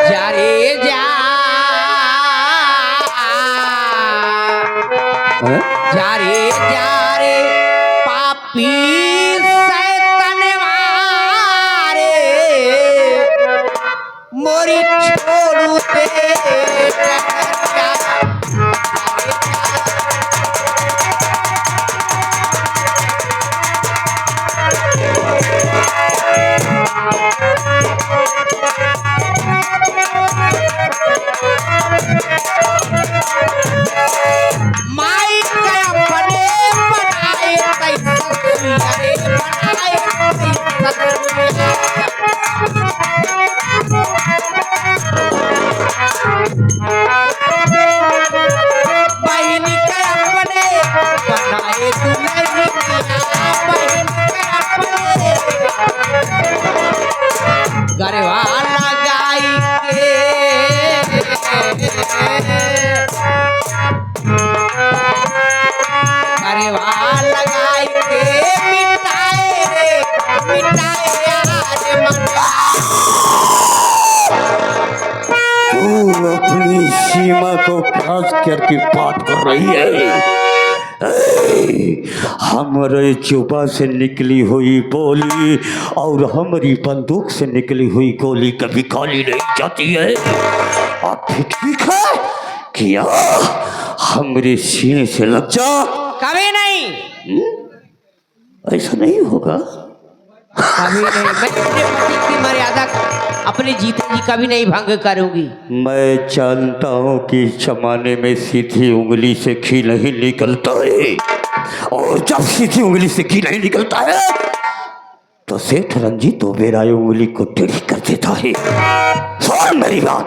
जा रे जा, जा रे पापी शैतानवा रे, मोरी छोड़ू दे माई का बने बनाए रे बनाए बहन का अपने बनाए दुल्हनिया बहन का अपने गरवाला गाई के गरवाला गाई के मिटाए रे मिटाए यार मना। तू अपनी सीमा को क्रॉस करके बात कर रही है। हमारे जुबा से निकली हुई बोली और हमारी बंदूक से निकली हुई गोली कभी खाली नहीं जाती है। अब भी ठीक है किया हमारे सीने से लग जा। कभी नहीं ऐसा नहीं होगा कभी नहीं। मैं अपने पति की मर्यादा अपने जीते जी कभी नहीं भंग करूंगी। मैं जानता हूँ कि जमाने में सीधी उंगली से घी नहीं निकलता है और जब सीधी उंगली से घी नहीं निकलता है तो सेठ रंजीत तो मेरा उंगली को टेढ़ी कर देता है। सुन मेरी बात।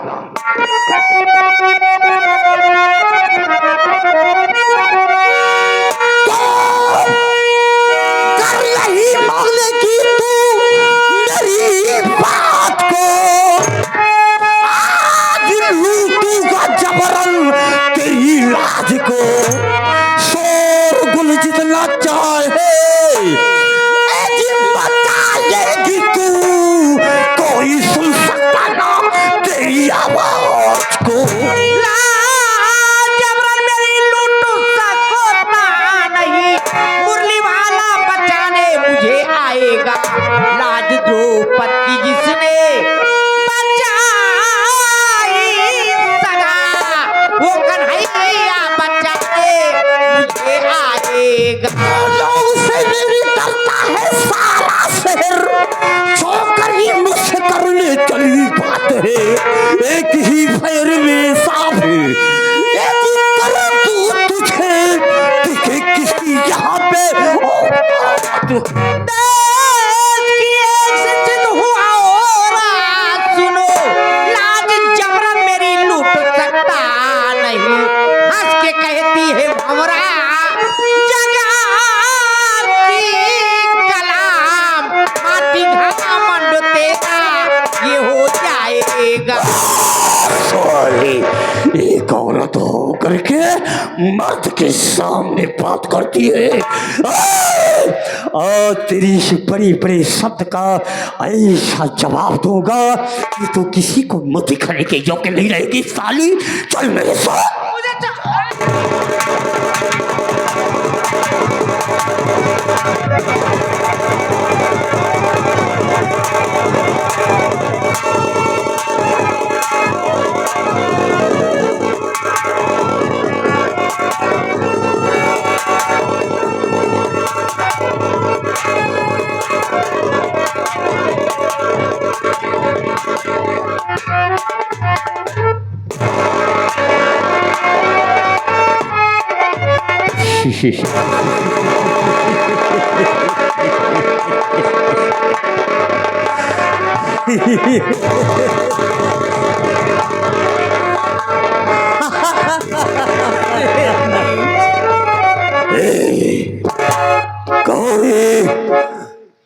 कर नहीं मानेगी तू मेरी बात को, आज लूटूंगा जबरन तेरी लाज को। शोरगुल जितना चाहे बताएगी तू, कोई सुन सकता ना तेरी आवाज को। जबरन मेरी लूट सकता नहीं, मुरली वाला बचाने मुझे आएगा। लाज द्रौपदी जिसने बचाई सदा, वो कन्हैया बचाने मुझे आएगा। से मेरी डरता है सारा शहर, छोकर ही मुझसे करने चली बात है। एक ही पैर में सांप है, एक ही तरह तू तुझे दिखे किसी यहाँ पे सुनो, लाज जबरन मेरी लूट सकता नहीं। हंस के कहती है भंवरा जगा कलाम, माटी घमंड तेरा ये हो जाएगा। एक औरत हो करके मर्द के सामने बात करती है और तेरी इस बड़ी बड़ी शब्द का ऐसा जवाब दूंगा कि तू किसी को मुंह दिखाने के योग्य नहीं रहेगी साली। चल मेरे साथ।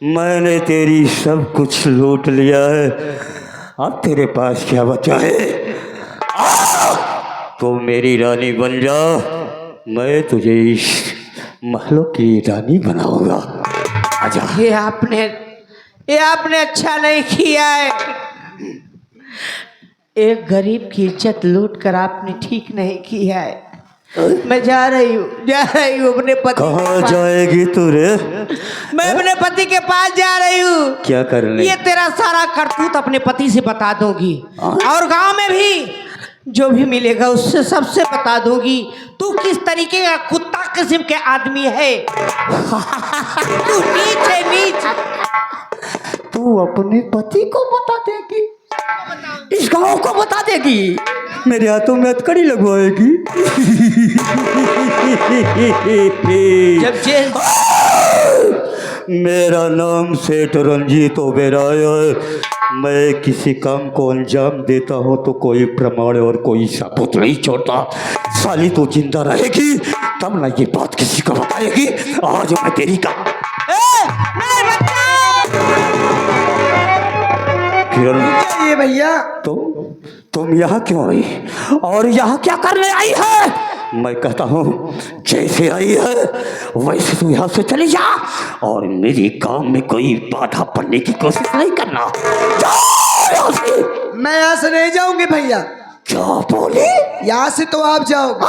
मैंने तेरी सब कुछ लूट लिया है, अब तेरे पास क्या बचा है? तो मेरी रानी बन जा, मैं तुझे इस महलों की रानी बनाऊंगा। आजा। ये आपने अच्छा नहीं किया है। एक गरीब की इज्जत लूट कर आपने ठीक नहीं किया है। मैं जा रही हूँ अपने पति। कहाँ जाएगी तू रे? मैं अपने पति के पास जा रही हूँ। क्या करने? ये तेरा सारा करतूत अपने पति से बता दूंगी हाँ? और गांव में भी जो भी मिलेगा उससे सबसे बता दूंगी तू किस तरीके का कुत्ता किस्म के आदमी है। तू नीच है, नीच। तू अपने पति को बता देगी, इस गांव को बता देगी, मेरे हाथों में हथकड़ी लगवाएगी। जब जेल मेरा नाम सेठ रंजीत ओबेरॉय है। मैं किसी काम को अंजाम देता हूँ तो कोई प्रमाण और कोई सबूत नहीं छोड़ता। साली तो जिंदा रहेगी तब ना ये बात किसी को बताएगी। आज मैं तेरी का ये भैया तुम यहाँ क्यों आई और यहाँ क्या करने आई है? मैं कहता हूँ जैसे आई है वैसे तू यहाँ से चली जा और मेरे काम में कोई बाधा पड़ने की कोशिश नहीं करना। जाओ यहाँ से। मैं यहाँ से नहीं जाऊंगी भैया। क्या बोले? यहाँ से तो आप जाओगे।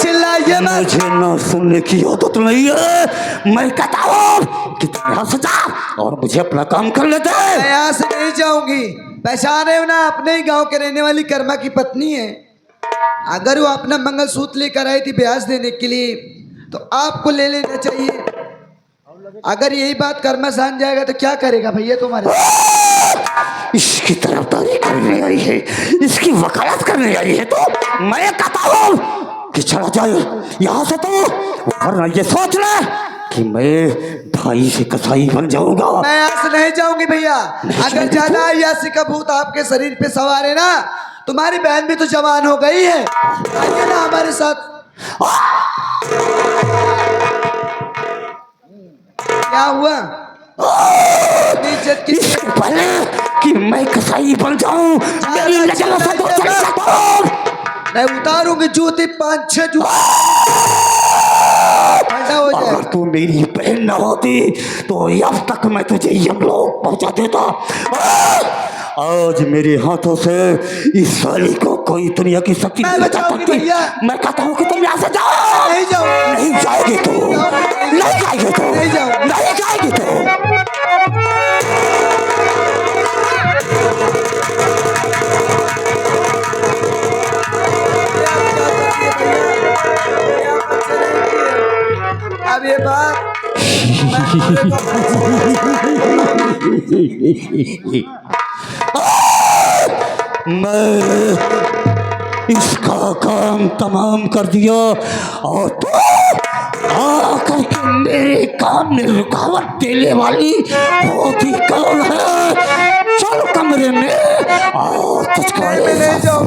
चिल्लाइए मत। मुझे ना सुनने की आदत नहीं है। मैं कहता हूँ कि तुम यहाँ से जा और मुझे अपना काम कर लेते। मैं यहाँ से नहीं जाऊंगी। पहचान रहे हो ना, अपने ही गांव के रहने वाली कर्मा की पत्नी है। अगर वो अपना मंगलसूत्र लेकर आई थी ब्याज देने के लिए तो आपको ले लेना चाहिए। अगर यही बात कर्मा जान जाएगा तो क्या करेगा भैया तुम्हारे? इसकी तरफदारी करने आई है, इसकी वकालत करने आई है तो मैं कहता हूँ कि चला जाए यहाँ से तो, वरना ये सोच ले कि मैं भाई से कसाई बन जाऊंगा। मैं यहाँ से नहीं जाऊंगी भैया। अगर ज्यादा अय्यासी का भूत आपके शरीर पे सवार है ना, तुम्हारी बहन भी तो जवान हो गई है, आइए ना हमारे साथ। क्या हुआ? इससे पहले कि मैं कसाई बन जाऊं मेरी नजरों से दूर चली जाओ। मैं उतारूंगी जूती 5-6 जूती हो जाए। अगर तू मेरी बहन न होती तो अब तक मैं तुझे यमलोक पहुंचा देता। आज मेरे हाथों से इस साली को कोई दुनिया की शक्ति नहीं बचा सकती। मैं कहता हूँ कि तुम यहाँ से जाओ। नहीं जाओ। नहीं जाएगी तो, नहीं जाएगी तो, नहीं जाओ। नहीं जाएगी तो। अब ये बात मैं इसका काम तमाम कर दिया और तो आकर के मेरे काम में रुकावट देने वाली होती कौन है? चल कमरे में और तुझको ले जाओ।